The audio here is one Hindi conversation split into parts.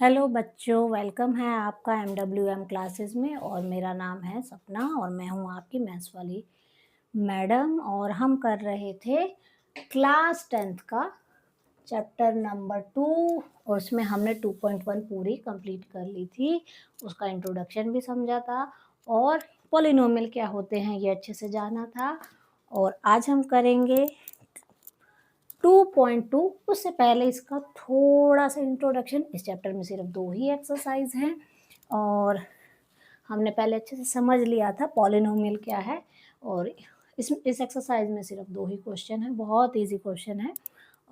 हेलो बच्चों, वेलकम है आपका एमडब्ल्यूएम क्लासेस में। और मेरा नाम है सपना और मैं हूँ आपकी मैथ्स वाली मैडम। और हम कर रहे थे क्लास 10th का चैप्टर नंबर 2 और उसमें हमने 2.1 पूरी कंप्लीट कर ली थी। उसका इंट्रोडक्शन भी समझा था और पॉलिनोमियल क्या होते हैं ये अच्छे से जाना था। और आज हम करेंगे 2.2। उससे पहले इसका थोड़ा सा इंट्रोडक्शन। इस चैप्टर में सिर्फ 2 ही एक्सरसाइज हैं और हमने पहले अच्छे से समझ लिया था पॉलिनोमियल क्या है। और इस एक्सरसाइज में सिर्फ 2 ही क्वेश्चन हैं, बहुत इजी क्वेश्चन है।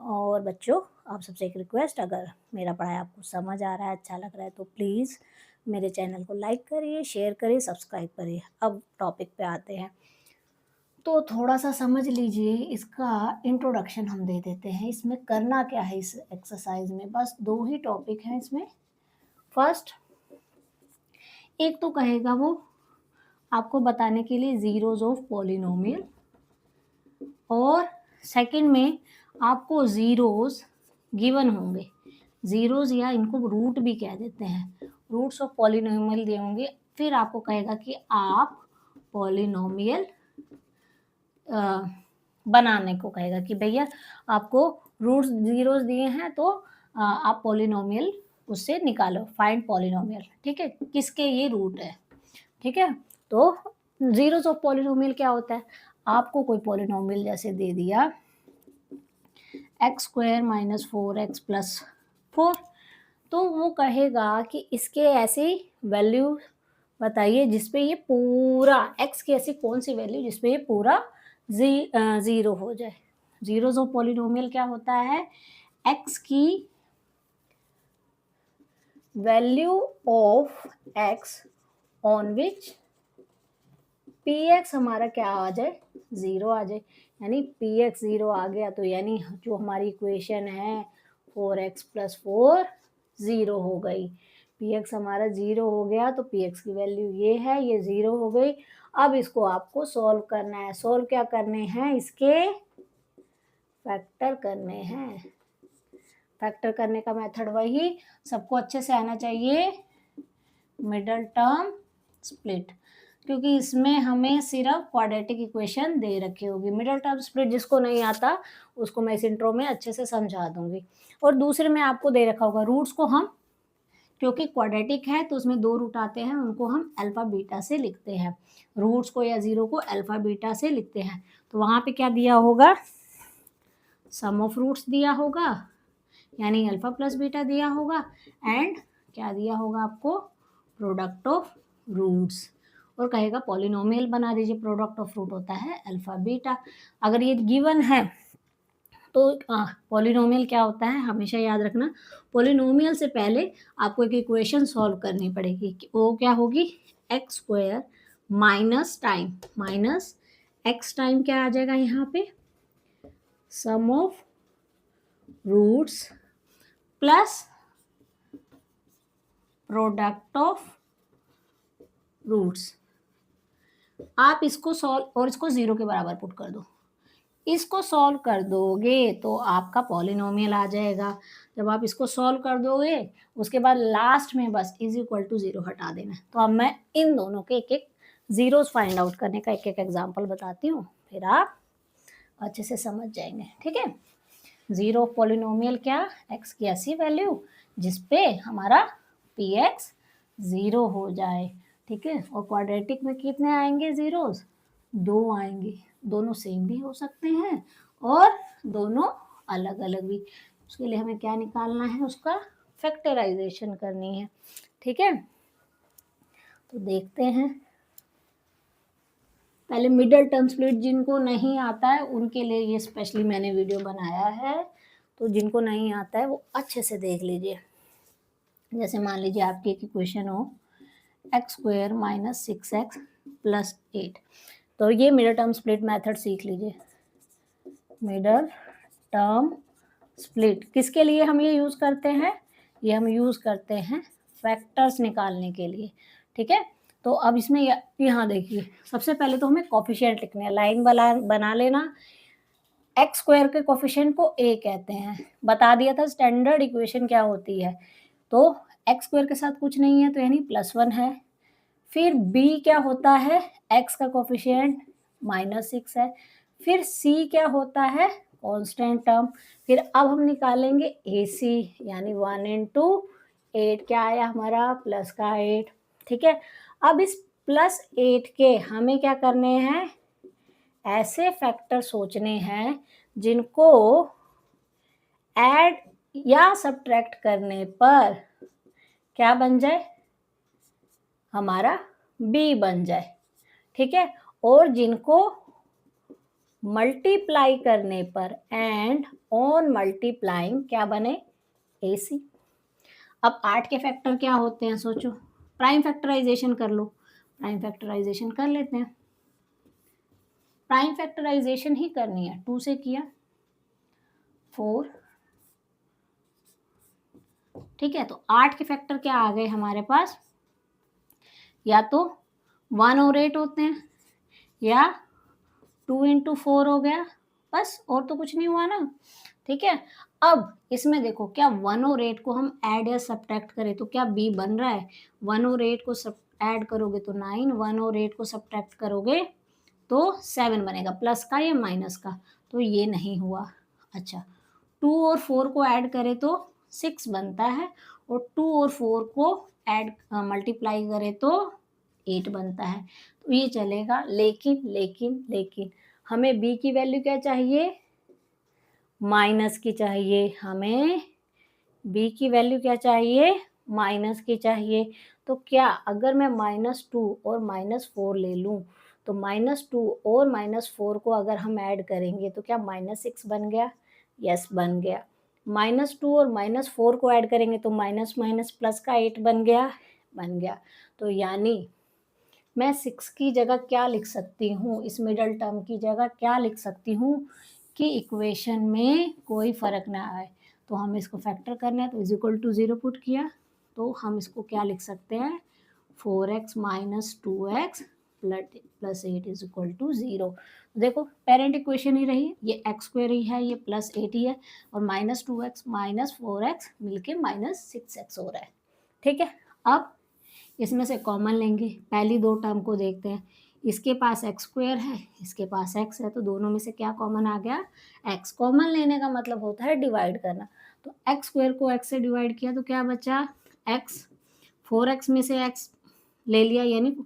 और बच्चों, आप सबसे एक रिक्वेस्ट, अगर मेरा पढ़ाई आपको समझ आ रहा है, अच्छा लग रहा है तो प्लीज़ मेरे चैनल को लाइक करिए, शेयर करिए, सब्सक्राइब करिए। अब टॉपिक पे आते हैं। तो थोड़ा सा समझ लीजिए, इसका इंट्रोडक्शन हम दे देते हैं। इसमें करना क्या है इस एक्सरसाइज में, बस 2 ही टॉपिक हैं इसमें। फर्स्ट, एक तो कहेगा वो आपको बताने के लिए ज़ीरोज़ ऑफ पॉलिनोमियल, और सेकंड में आपको ज़ीरोज़ गिवन होंगे। ज़ीरोज़ या इनको रूट भी कह देते हैं, रूट्स ऑफ पॉलिनोमियल दिए होंगे। फिर आपको कहेगा कि आप पॉलिनोमियल बनाने को कहेगा कि भैया आपको रूट्स ज़ीरोज़ दिए हैं तो आप पॉलिनोमियल उससे निकालो, फाइंड पॉलिनोमियल। ठीक है, किसके ये रूट है। ठीक है, तो ज़ीरोज़ ऑफ पॉलिनोमियल क्या होता है, आपको कोई पॉलिनोमियल जैसे दे दिया x² - 4x + 4, तो वो कहेगा कि इसके ऐसी वैल्यू बताइए जिसपे ये पूरा x की ऐसी कौन सी वैल्यू जिसपे ये पूरा ज़ीरो हो जाए। ज़ीरोज़ ऑफ पॉलिनोमियल क्या होता है, x की value of x on which px हमारा क्या आ जाए, ज़ीरो आ जाए। यानी px ज़ीरो आ गया तो यानी जो हमारी इक्वेशन है 4x + 4 ज़ीरो हो गई। px हमारा ज़ीरो हो गया तो px की वैल्यू ये है, ये ज़ीरो हो गई। अब इसको आपको सॉल्व करना है। सॉल्व क्या करने हैं, इसके फैक्टर करने हैं। फैक्टर करने का मेथड वही सबको अच्छे से आना चाहिए, मिडल टर्म स्प्लिट, क्योंकि इसमें हमें सिर्फ क्वाड्रेटिक इक्वेशन दे रखी होगी। मिडल टर्म स्प्लिट जिसको नहीं आता उसको मैं इस इंट्रो में अच्छे से समझा दूंगी। और दूसरे में आपको दे रखा होगा रूट्स को हम, क्योंकि क्वाड्रेटिक है तो उसमें 2 रूट आते हैं, उनको हम अल्फा बीटा से लिखते हैं। रूट्स को या ज़ीरो को अल्फा बीटा से लिखते हैं। तो वहाँ पे क्या दिया होगा, सम ऑफ रूट्स दिया होगा, यानी अल्फा प्लस बीटा दिया होगा, एंड क्या दिया होगा आपको, प्रोडक्ट ऑफ रूट्स। और कहेगा पॉलिनोमियल बना दीजिए, प्रोडक्ट ऑफ रूट होता है अल्फा बीटा। अगर ये गिवन है तो पॉलिनोमियल क्या होता है हमेशा याद रखना, पॉलिनोमियल से पहले आपको एक इक्वेशन सॉल्व करनी पड़ेगी। वो क्या होगी, x² minus time minus x time क्या आ जाएगा यहाँ पे, sum of roots plus product of roots. आप इसको सॉल्व और इसको ज़ीरो के बराबर पुट कर दो। इसको सॉल्व कर दोगे तो आपका पॉलिनोमियल आ जाएगा। जब आप इसको सॉल्व कर दोगे उसके बाद लास्ट में बस इज इक्वल टू ज़ीरो हटा देना। तो अब मैं इन दोनों के एक एक ज़ीरोज़ फाइंड आउट करने का एक एक एग्जांपल बताती हूँ, फिर आप अच्छे से समझ जाएंगे। ठीक है, ज़ीरो ऑफ पॉलिनोमियल क्या, x की ऐसी वैल्यू जिसपे हमारा px ज़ीरो हो जाए। ठीक है, और क्वाड्रेटिक में कितने आएंगे ज़ीरोज़, 2 आएंगे। दोनों सेम भी हो सकते हैं और दोनों अलग अलग भी। उसके लिए हमें क्या निकालना है, उसका फैक्टराइजेशन करनी है। ठीक है, तो देखते हैं। पहले मिडल टर्म स्प्लिट जिनको नहीं आता है उनके लिए ये स्पेशली मैंने वीडियो बनाया है, तो जिनको नहीं आता है वो अच्छे से देख लीजिए। जैसे मान लीजिए आपकी एक इक्वेशन हो x² - 6x + 8, तो ये मिडल टर्म स्प्लिट मेथड सीख लीजिए। मिडल टर्म स्प्लिट किसके लिए हम ये यूज़ करते हैं, ये हम यूज़ करते हैं फैक्टर्स निकालने के लिए। ठीक है, तो अब इसमें यहाँ देखिए, सबसे पहले तो हमें कोफिशिएंट लिखने हैं। लाइन बना लेना। x² के कोफिशिएंट को a कहते हैं, बता दिया था स्टैंडर्ड इक्वेशन क्या होती है। तो एक्स स्क्वायर के साथ कुछ नहीं है तो यानी +1 है। फिर b क्या होता है, x का कोफिशिएंट -6 है। फिर c क्या होता है, कांस्टेंट टर्म। फिर अब हम निकालेंगे AC यानी 1 इंटू 8 क्या आया हमारा प्लस का 8। ठीक है, अब इस +8 के हमें क्या करने हैं, ऐसे फैक्टर सोचने हैं जिनको ऐड या सब्ट्रैक्ट करने पर क्या बन जाए, हमारा b बन जाए। ठीक है, और जिनको मल्टीप्लाई करने पर एंड ऑन मल्टीप्लाइंग क्या बने, AC। अब 8 के फैक्टर क्या होते हैं सोचो, प्राइम फैक्टराइजेशन कर लो। प्राइम फैक्टराइजेशन कर लेते हैं, प्राइम फैक्टराइजेशन ही करनी है। 2 से किया 4। ठीक है, तो 8 के फैक्टर क्या आ गए हमारे पास, या तो 1 और 8 होते हैं या 2 इंटू 4 हो गया, बस और तो कुछ नहीं हुआ ना। ठीक है, अब इसमें देखो क्या 1 और 8 को हम ऐड या सब्ट्रैक्ट करें तो क्या b बन रहा है, 1 और 8 को सब ऐड करोगे तो 9, 1 और 8 को सब्ट्रैक्ट करोगे तो 7 बनेगा, प्लस का या माइनस का, तो ये नहीं हुआ। अच्छा, 2 और 4 को ऐड करें तो 6 बनता है, और 2 और 4 को ऐड मल्टीप्लाई करें तो 8 बनता है, तो ये चलेगा। लेकिन लेकिन लेकिन हमें b की वैल्यू क्या चाहिए, माइनस की चाहिए। हमें b की वैल्यू क्या चाहिए, माइनस की चाहिए। तो क्या अगर मैं -2 और -4 ले लूँ तो -2 और -4 को अगर हम ऐड करेंगे तो क्या -6 बन गया, यस बन गया। -2 और -4 को ऐड करेंगे तो माइनस माइनस प्लस का 8 बन गया, बन गया। तो यानी मैं 6 की जगह क्या लिख सकती हूँ, इस मिडल टर्म की जगह क्या लिख सकती हूँ कि इक्वेशन में कोई फ़र्क ना आए। तो हम इसको फैक्टर करना है तो इज इक्वल टू 0 पुट किया, तो हम इसको क्या लिख सकते हैं, 4x minus 2x plus 8 is equal to 0। देखो पेरेंट इक्वेशन ही रही, ये एक्स स्क्वायर ही है, ये +8 ही है, और -2x माइनस 4x मिलके -6x हो रहा है। ठीक है, अब इसमें से कॉमन लेंगे, पहली दो टर्म को देखते हैं। इसके पास एक्स स्क्वायर है, इसके पास एक्स है, तो दोनों में से क्या कॉमन आ गया, एक्स। कॉमन लेने का मतलब होता है डिवाइड करना, तो एक्स स्क्वायर को एक्स से डिवाइड किया तो क्या बचा, एक्स। 4x में से एक्स ले लिया, यानी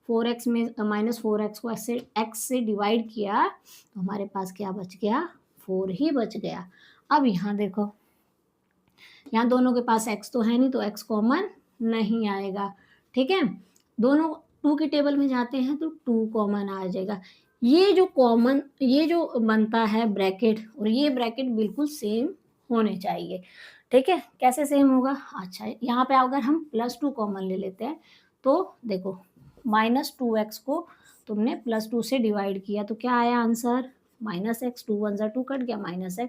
4x में -4x को एक्स से डिवाइड किया तो हमारे पास क्या बच गया, 4 ही बच गया। अब यहाँ देखो, यहाँ दोनों के पास x तो है नहीं तो x कॉमन नहीं आएगा। ठीक है, दोनों 2 की टेबल में जाते हैं तो 2 कॉमन आ जाएगा। ये जो कॉमन, ये जो बनता है ब्रैकेट, और ये ब्रैकेट बिल्कुल सेम होने चाहिए। ठीक है, कैसे सेम होगा, अच्छा यहाँ पे अगर हम +2 कॉमन ले लेते हैं तो देखो -2x को तुमने +2 से डिवाइड किया तो क्या आया आंसर, -x, 2 1 2 कट गया -x,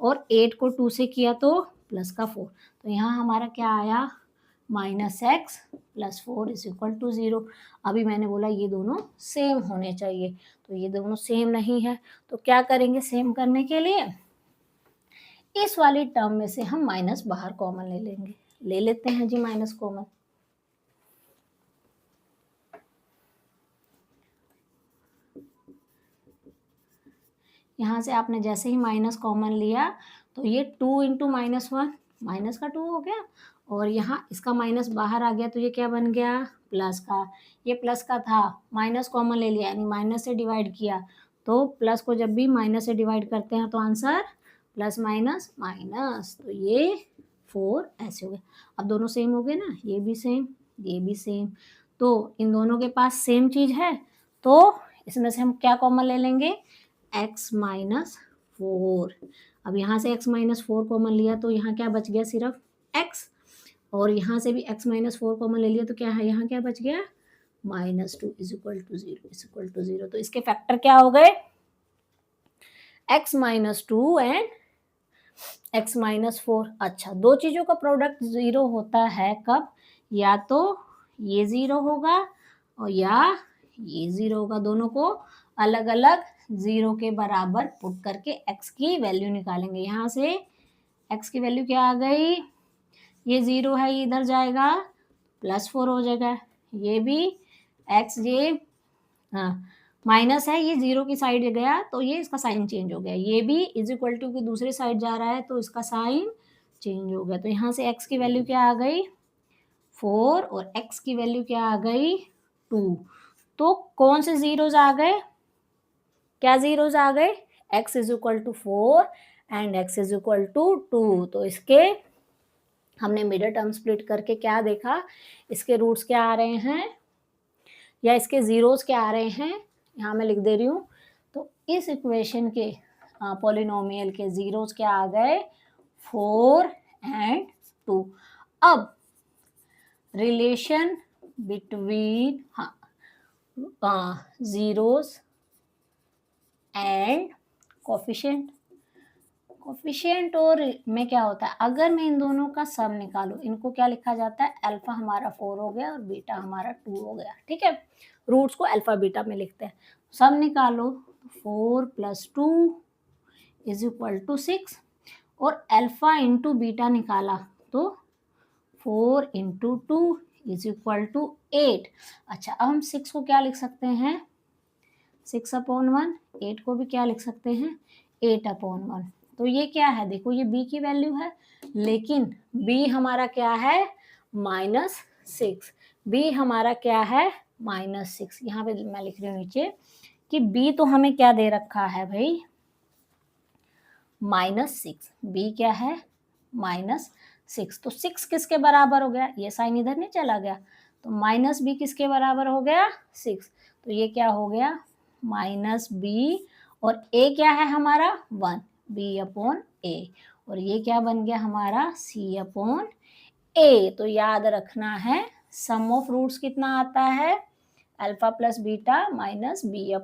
और 8 को 2 से किया तो प्लस का 4, तो यहाँ हमारा क्या आया, -x + 4 इज इक्वल टू 0। अभी मैंने बोला ये दोनों सेम होने चाहिए, तो ये दोनों सेम नहीं है, तो क्या करेंगे सेम करने के लिए, इस वाली टर्म में से हम माइनस बाहर कॉमन ले लेंगे। ले लेते हैं जी माइनस कॉमन, यहाँ से आपने जैसे ही माइनस कॉमन लिया तो ये 2 इंटू -1 माइनस का 2 हो गया, और यहाँ इसका माइनस बाहर आ गया तो ये क्या बन गया, प्लस का। ये प्लस का था, माइनस कॉमन ले लिया यानी माइनस से डिवाइड किया, तो प्लस को जब भी माइनस से डिवाइड करते हैं तो आंसर प्लस माइनस माइनस, तो ये 4 ऐसे हो गए। अब दोनों सेम हो गए ना, ये भी सेम, ये भी सेम, तो इन दोनों के पास सेम चीज़ है, तो इसमें से हम क्या कॉमन ले लेंगे, x माइनस 4। अब यहाँ से x माइनस 4 कॉमन लिया तो यहाँ क्या बच गया, सिर्फ x, और यहाँ से भी x माइनस 4 कॉमन ले लिया तो क्या है, यहाँ क्या बच गया, -2 इज इक्वल टू 0 तो इसके फैक्टर क्या हो गए, x minus 2 and x minus 4। अच्छा, दो चीज़ों का प्रोडक्ट 0 होता है कब, या तो ये 0 होगा और या ये 0 होगा, दोनों को अलग अलग 0 के बराबर पुट करके x की वैल्यू निकालेंगे। यहाँ से x की वैल्यू क्या आ गई, ये 0 है, ये इधर जाएगा +4 हो जाएगा। ये भी एक्स ये माइनस है, ये 0 की साइड गया तो ये इसका साइन चेंज हो गया। ये भी इज इक्वल टू की दूसरी साइड जा रहा है तो इसका साइन चेंज हो गया। तो यहाँ से x की वैल्यू क्या आ गई 4 और x की वैल्यू क्या आ गई 2। तो कौन से जीरोज आ गए, क्या जीरोज आ गए, x is equal to 4 and x is equal to 2। तो इसके हमने मिडल टर्म स्प्लिट करके क्या देखा, इसके रूट्स क्या आ रहे हैं या इसके जीरोस क्या आ रहे हैं, यहाँ मैं लिख दे रही हूँ। तो इस इक्वेशन के पॉलिनोमियल के जीरोस क्या आ गए 4 एंड 2। अब relation between zeros and coefficient, coefficient और में क्या होता है, अगर मैं इन दोनों का सम निकालूं, इनको क्या लिखा जाता है, अल्फा हमारा 4 हो गया और बीटा हमारा 2 हो गया। ठीक है, रूट्स को अल्फा बीटा में लिखते हैं। सम निकालो 4 + 2 इज इक्वल टू 6 और अल्फा इंटू बीटा निकाला तो 4 × 2 इज इक्वल टू 8। अच्छा, अब हम 6 को क्या लिख सकते हैं 6/1, 8 को भी क्या लिख सकते हैं 8/1। तो ये क्या है, देखो ये b की वैल्यू है, लेकिन b हमारा क्या है -6, b हमारा क्या है -6। यहाँ पे मैं लिख रही हूँ नीचे कि b तो हमें क्या दे रखा है भाई -6, b क्या है -6। तो 6 किसके बराबर हो गया, ये साइन इधर नहीं चला गया, तो -b किसके बराबर हो गया 6। तो ये क्या हो गया -b और a क्या है हमारा 1, b/a और ये क्या बन गया हमारा c/a। तो याद रखना है सम ऑफ रूट्स कितना आता है alpha plus beta minus b/a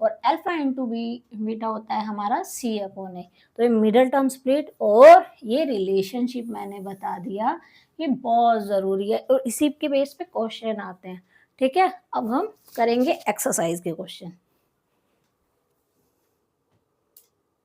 और अल्फा इंटू बीटा होता है हमारा c/a। तो ये मिडल टर्म स्प्लिट और ये रिलेशनशिप मैंने बता दिया, ये बहुत ज़रूरी है और इसी के बेस पे क्वेश्चन आते हैं। ठीक है, अब हम करेंगे एक्सरसाइज के क्वेश्चन।